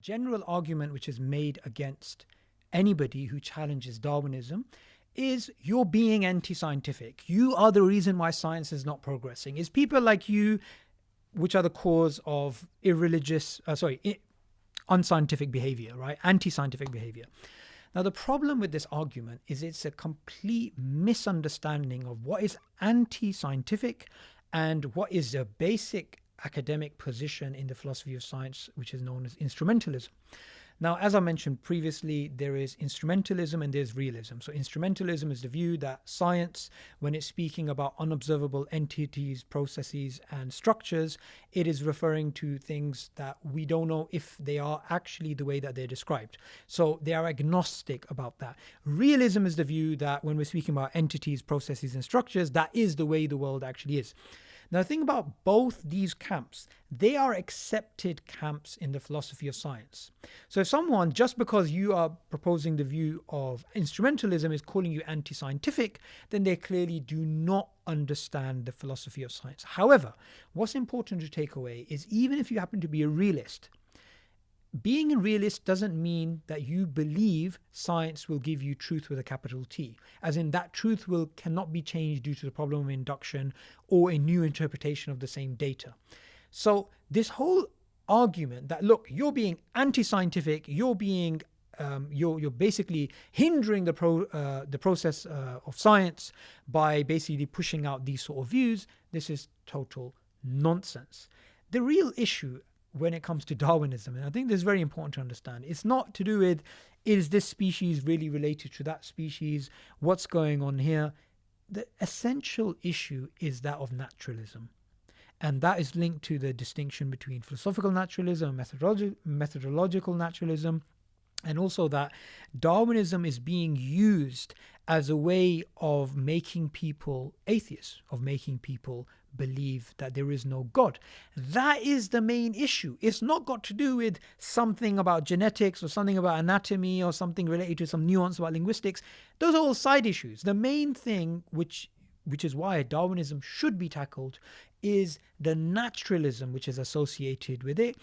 General argument which is made against anybody who challenges Darwinism is you're being anti-scientific. You are the reason why science is not progressing. It's people like you which are the cause of unscientific behavior, right? Anti-scientific behavior. Now, the problem with this argument is it's a complete misunderstanding of what is anti-scientific and what is a basic academic position in the philosophy of science, which is known as instrumentalism. Now, as I mentioned previously, there is instrumentalism and there's realism. So instrumentalism is the view that science, when it's speaking about unobservable entities, processes, and structures, it is referring to things that we don't know if they are actually the way that they're described. So they are agnostic about that. Realism is the view that when we're speaking about entities, processes, and structures, that is the way the world actually is. Now, the thing about both these camps, they are accepted camps in the philosophy of science. So if someone, just because you are proposing the view of instrumentalism, is calling you anti-scientific, then they clearly do not understand the philosophy of science. However, what's important to take away is even if you happen to be a realist, being a realist doesn't mean that you believe science will give you truth with a capital T, as in that truth cannot be changed due to the problem of induction or a new interpretation of the same data. So this whole argument that, look, you're being anti-scientific, you're basically hindering the process of science by basically pushing out these sort of views, this is total nonsense. The real issue when it comes to Darwinism, and I think this is very important to understand, it's not to do with, is this species really related to that species, what's going on here. The essential issue is that of naturalism, and that is linked to the distinction between philosophical naturalism and methodological naturalism, and also that Darwinism is being used as a way of making people atheists, of making people believe that there is no God. That is the main issue. It's not got to do with something about genetics or something about anatomy or something related to some nuance about linguistics. Those are all side issues. The main thing, which is why Darwinism should be tackled, is the naturalism which is associated with it,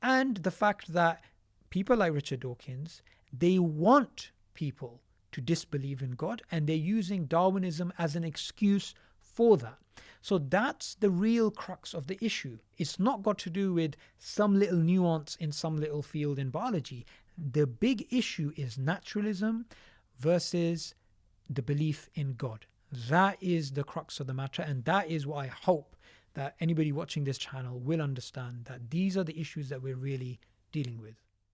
and the fact that people like Richard Dawkins, they want people to disbelieve in God, and they're using Darwinism as an excuse for that. So that's the real crux of the issue. It's not got to do with some little nuance in some little field in biology. The big issue is naturalism versus the belief in God. That is the crux of the matter, and that is what I hope that anybody watching this channel will understand, that these are the issues that we're really dealing with.